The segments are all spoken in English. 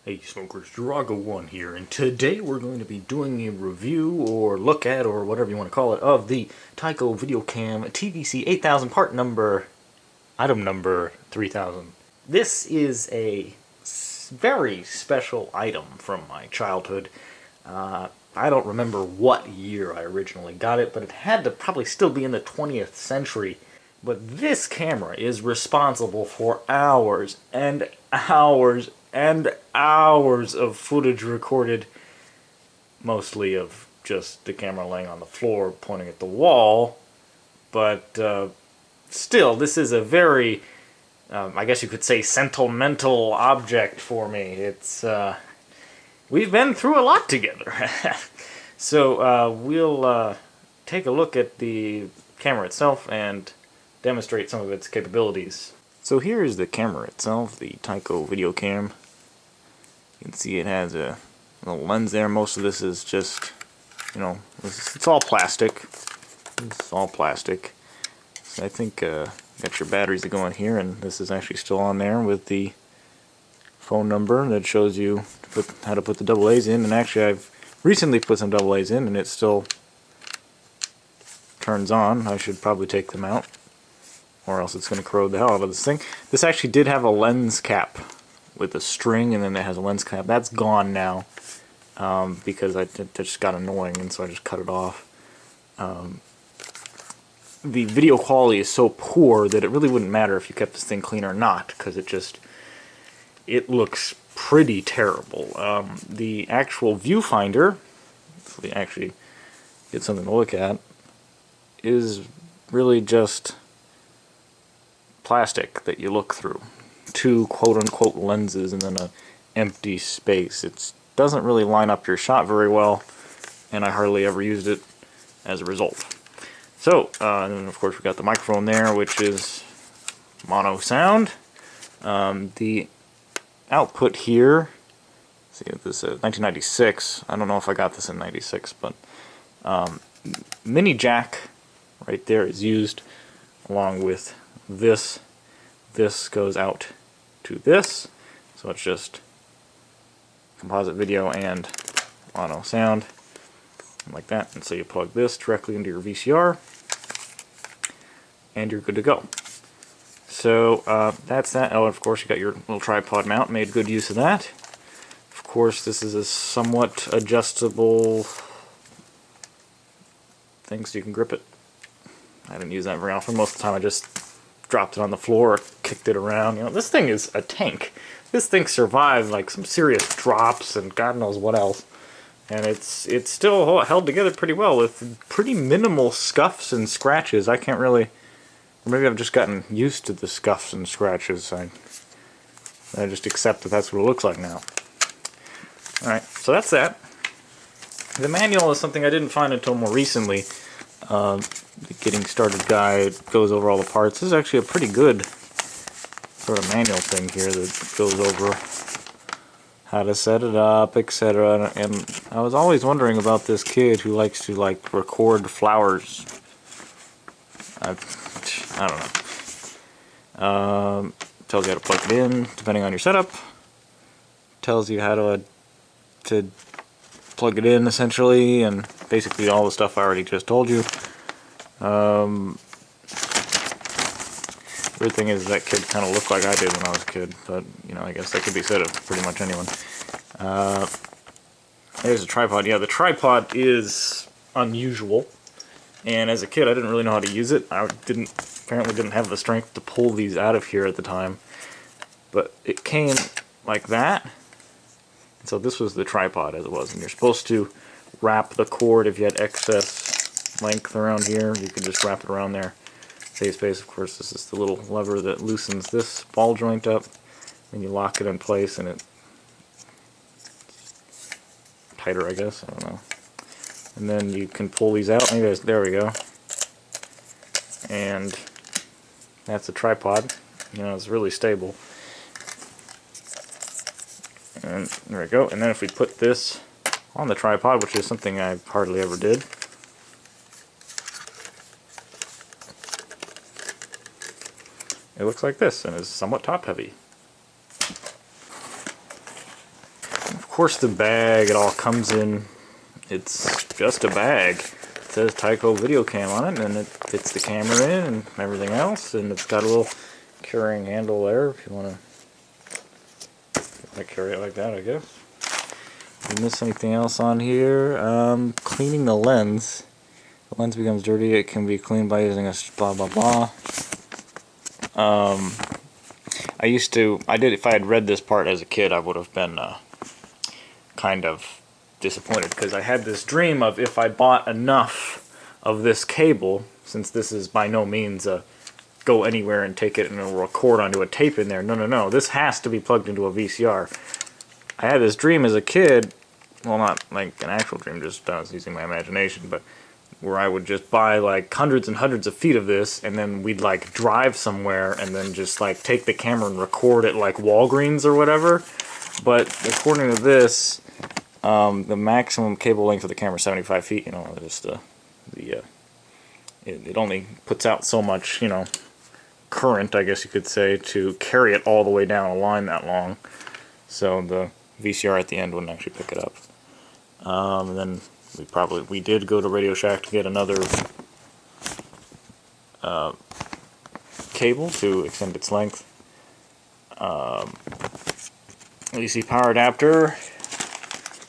Hey smokers, Drago1 here, and today we're going to be doing a review, or look at, or whatever you want to call it, of the Tyco VideoCam TVC 8000 item number 3000. This is a very special item from my childhood. I don't remember what year I originally got it, but it had to probably still be in the 20th century. But this camera is responsible for hours and hours and hours of footage recorded, mostly of just the camera laying on the floor pointing at the wall. But still, this is a very, I guess you could say, sentimental object for me. It's we've been through a lot together. So we'll take a look at the camera itself and demonstrate some of its capabilities. So here is the camera itself, the Tyco VideoCam. You can see it has a little lens there. Most of this is just, you know, it's all plastic. It's all plastic. So I think got your batteries that go in here, and this is actually still on there with the phone number that shows you how to put the AA's in. And actually I've recently put some AA's in and it still turns on. I should probably take them out, or else it's going to corrode the hell out of this thing. This actually did have a lens cap with a string, and then it has a lens cap. That's gone now because it just got annoying, and so I just cut it off. The video quality is so poor that it really wouldn't matter if you kept this thing clean or not, because it looks pretty terrible. The actual viewfinder, if we actually get something to look at, is really just plastic that you look through. Two quote-unquote lenses and then an empty space. It doesn't really line up your shot very well, and I hardly ever used it as a result. So, and then of course we got the microphone there, which is mono sound. The output here, see, this is 1996. I don't know if I got this in 96, but mini jack right there is used along with this. This goes out to this, so it's just composite video and mono sound, like that. And so you plug this directly into your VCR, and you're good to go. So that's that. Oh, of course you got your little tripod mount. Made good use of that. Of course, this is a somewhat adjustable thing, so you can grip it. I didn't use that very often. Most of the time I just dropped it on the floor or kicked it around. You know, this thing is a tank. This thing survived like some serious drops and God knows what else. And it's still held together pretty well with pretty minimal scuffs and scratches. I can't really, or maybe I've just gotten used to the scuffs and scratches. I just accept that that's what it looks like now. Alright, so that's that. The manual is something I didn't find until more recently. The getting started guide goes over all the parts. This is actually a pretty good sort of manual thing here that goes over how to set it up, etc. And I was always wondering about this kid who likes to like record flowers. I don't know. Tells you how to plug it in depending on your setup. Tells you how to plug it in essentially, and basically all the stuff I already just told you. Weird thing is that kid kind of looked like I did when I was a kid, but you know, I guess that could be said of pretty much anyone. There's a tripod. Yeah, the tripod is unusual, and as a kid I didn't really know how to use it. I apparently didn't have the strength to pull these out of here at the time, but it came like that. So this was the tripod as it was, and you're supposed to wrap the cord if you had excess length around here. You can just wrap it around there. Save space, of course. This is the little lever that loosens this ball joint up, and you lock it in place, and it's tighter, I guess. I don't know. And then you can pull these out. Maybe there we go. And that's a tripod. You know, it's really stable. And there we go. And then if we put this on the tripod, which is something I hardly ever did, it looks like this, and is somewhat top heavy. course the bag it all comes in, it's just a bag. It says Tyco VideoCam on it, and it fits the camera in and everything else, and it's got a little carrying handle there if you want to carry it like that, I guess. Did you miss anything else on here? Cleaning the lens. The lens becomes dirty, it can be cleaned by using a blah blah blah. If I had read this part as a kid, I would have been kind of disappointed, because I had this dream of, if I bought enough of this cable, since this is by no means a go anywhere and take it and it'll record onto a tape in there. No, this has to be plugged into a VCR. I had this dream as a kid, well, not like an actual dream, just I was using my imagination, but where I would just buy like hundreds and hundreds of feet of this, and then we'd like drive somewhere and then just like take the camera and record it like Walgreens or whatever. But according to this, the maximum cable length of the camera is 75 feet. You know, just it only puts out so much, you know, current, I guess you could say, to carry it all the way down a line that long. So the VCR at the end wouldn't actually pick it up. And then we did go to Radio Shack to get another cable to extend its length. AC power adapter.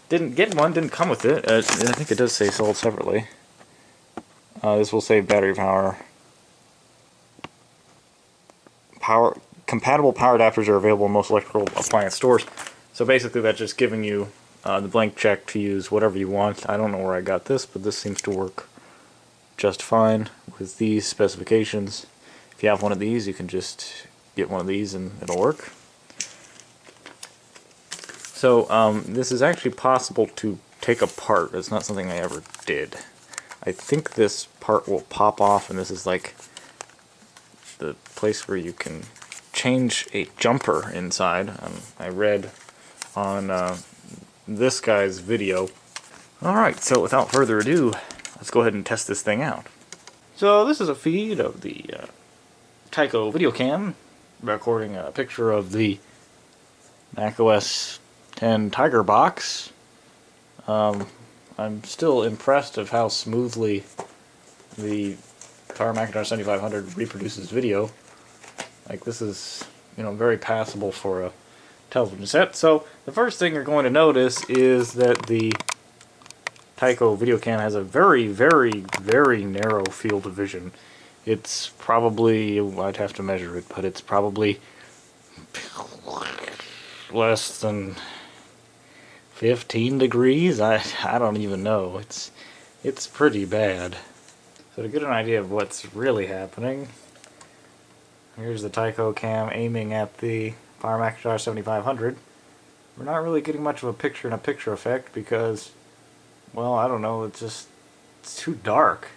Didn't get one, didn't come with it. I think it does say sold separately. This will save battery power. Compatible power adapters are available in most electrical appliance stores. So basically that's just giving you the blank check to use whatever you want. I don't know where I got this, but this seems to work just fine with these specifications. If you have one of these, you can just get one of these and it'll work. So this is actually possible to take apart. It's not something I ever did. I think this part will pop off, and this is like the place where you can change a jumper inside. I read on this guy's video. Alright, so without further ado, let's go ahead and test this thing out. So this is a feed of the Tyco VideoCam, recording a picture of the macOS 10 Tiger box. I'm still impressed of how smoothly the Power Macintosh 7500 reproduces video. Like, this is, you know, very passable for a television set. So the first thing you're going to notice is that the Tyco VideoCam has a very, very, very narrow field of vision. It's probably, I'd have to measure it, but it's probably less than 15 degrees? I don't even know. It's pretty bad. So to get an idea of what's really happening, here's the Tyco cam aiming at the Power Macintosh 7500. We're not really getting much of a picture-in-a-picture effect because, well, I don't know, it's too dark.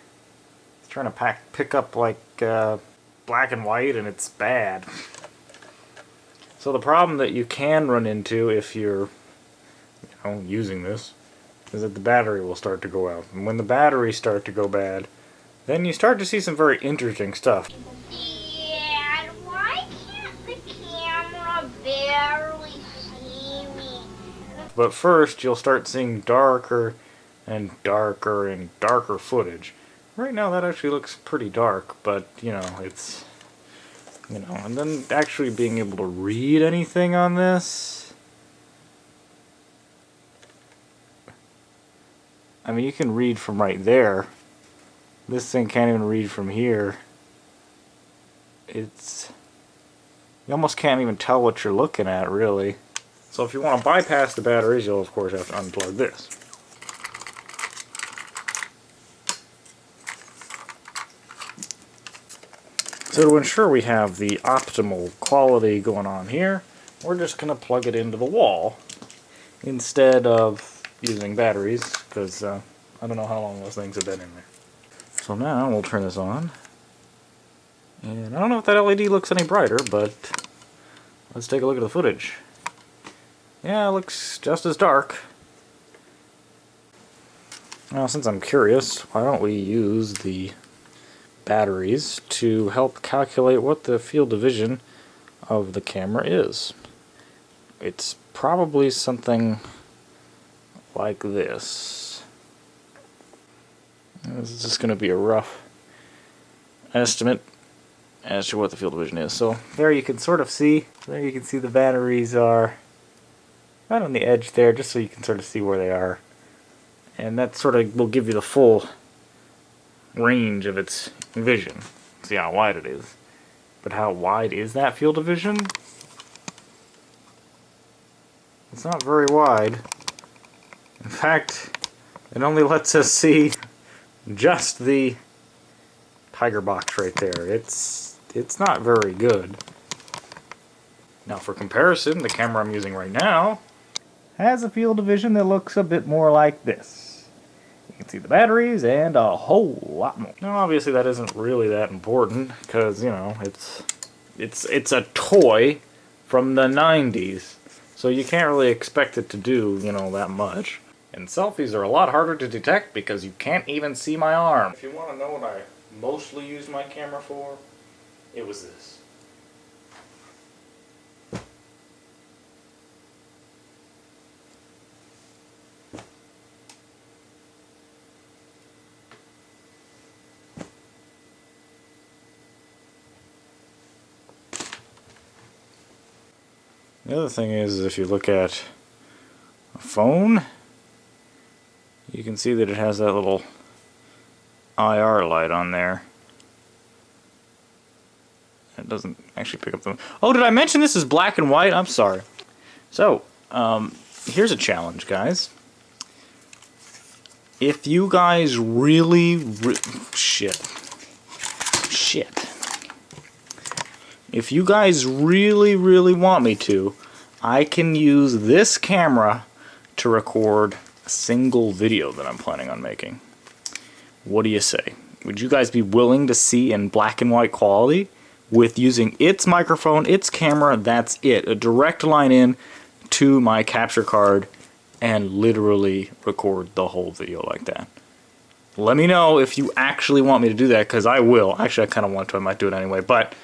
It's trying to pick up like black and white, and it's bad. So the problem that you can run into if you're using this is that the battery will start to go out. And when the batteries start to go bad, then you start to see some very interesting stuff. Dad, why can't the camera barely see me? But first, you'll start seeing darker and darker and darker footage. Right now, that actually looks pretty dark, but, it's, and then actually being able to read anything on this, I mean, you can read from right there. This thing can't even read from here. You almost can't even tell what you're looking at, really. So if you want to bypass the batteries, you'll of course have to unplug this. So to ensure we have the optimal quality going on here, we're just going to plug it into the wall instead of using batteries, because I don't know how long those things have been in there. So now we'll turn this on, and I don't know if that LED looks any brighter, but let's take a look at the footage. Yeah, it looks just as dark. Now, since I'm curious, why don't we use the batteries to help calculate what the field of vision of the camera is. It's probably something like this. This is just going to be a rough estimate as to what the field of vision is. So there you can sort of see, the batteries are right on the edge there, just so you can sort of see where they are. And that sort of will give you the full range of its vision. See how wide it is. But how wide is that field of vision? It's not very wide. In fact, it only lets us see just the tiger box right there. It's not very good. Now for comparison, the camera I'm using right now has a field of vision that looks a bit more like this. You can see the batteries and a whole lot more. Now obviously that isn't really that important because, you know, it's a toy from the 90s. So you can't really expect it to do, you know, that much. And selfies are a lot harder to detect because you can't even see my arm. If you want to know what I mostly used my camera for, it was this. The other thing is, if you look at a phone, you can see that it has that little IR light on there. It doesn't actually pick up the... Oh, did I mention this is black and white? I'm sorry. So, here's a challenge, guys. If you guys really... Shit. If you guys really, really want me to, I can use this camera to record a single video that I'm planning on making. What do you say? Would you guys be willing to see in black and white quality with using its microphone, its camera, that's it, a direct line in to my capture card and literally record the whole video like that? Let me know if you actually want me to do that, because I will. Actually, I kind of want to. I might do it anyway, but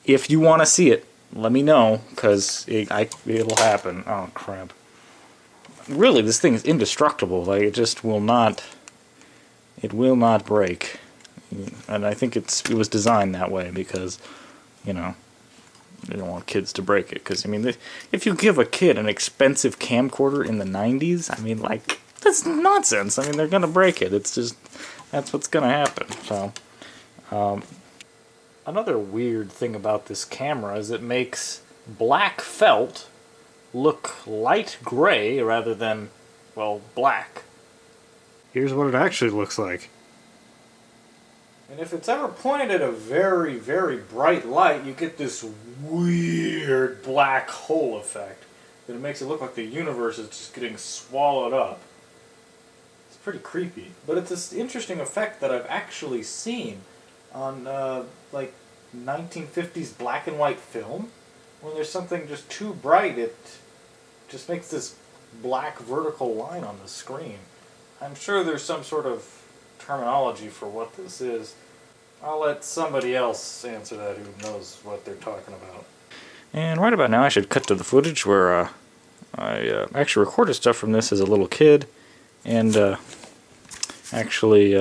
if you want to see it, let me know, because it'll happen. Oh, crap. Really, this thing is indestructible. Like, it just will not... It will not break. And I think it was designed that way because, you know, you don't want kids to break it. Because, I mean, if you give a kid an expensive camcorder in the 90s, I mean, like, that's nonsense. I mean, they're going to break it. It's just... That's what's going to happen. So, another weird thing about this camera is it makes black felt look light gray rather than, well, black. Here's what it actually looks like. And if it's ever pointed at a very, very bright light, you get this weird black hole effect. That it makes it look like the universe is just getting swallowed up. It's pretty creepy. But it's this interesting effect that I've actually seen on, like, 1950s black and white film. When there's something just too bright, it just makes this black vertical line on the screen. I'm sure there's some sort of terminology for what this is. I'll let somebody else answer that who knows what they're talking about. And right about now I should cut to the footage where I actually recorded stuff from this as a little kid, and actually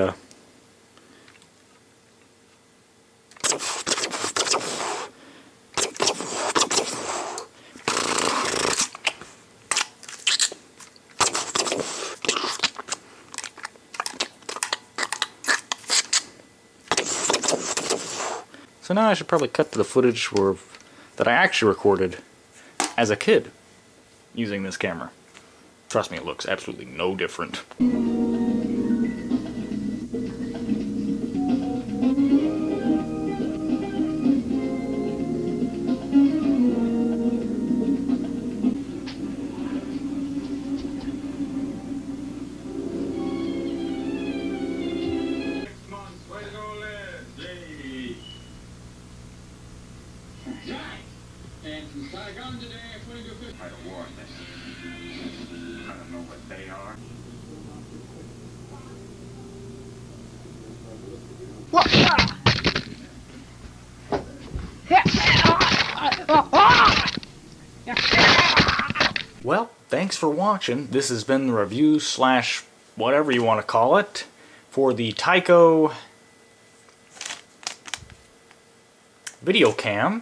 so now I should probably cut to the footage that I actually recorded as a kid using this camera. Trust me, it looks absolutely no different. And from Saigon today, according to officials, I don't want this. I don't know what they are. Well, thanks. thanks for watching. This has been the review slash whatever you want to call it for the Tyco VideoCam.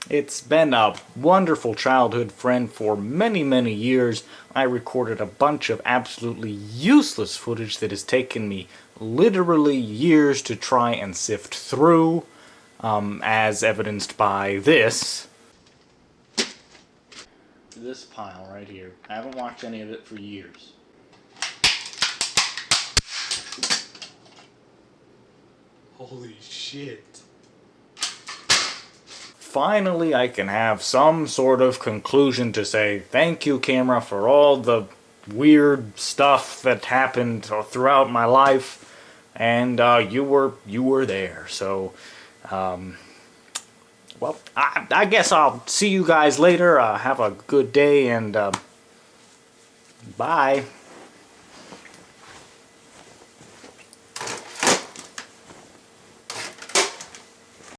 It's been a wonderful childhood friend for many, many years. I recorded a bunch of absolutely useless footage that has taken me literally years to try and sift through, as evidenced by this pile right here. I haven't watched any of it for years. Holy shit. Finally, I can have some sort of conclusion to say thank you, camera, for all the weird stuff that happened throughout my life, and you were there. So, well, I guess I'll see you guys later. Have a good day, and bye.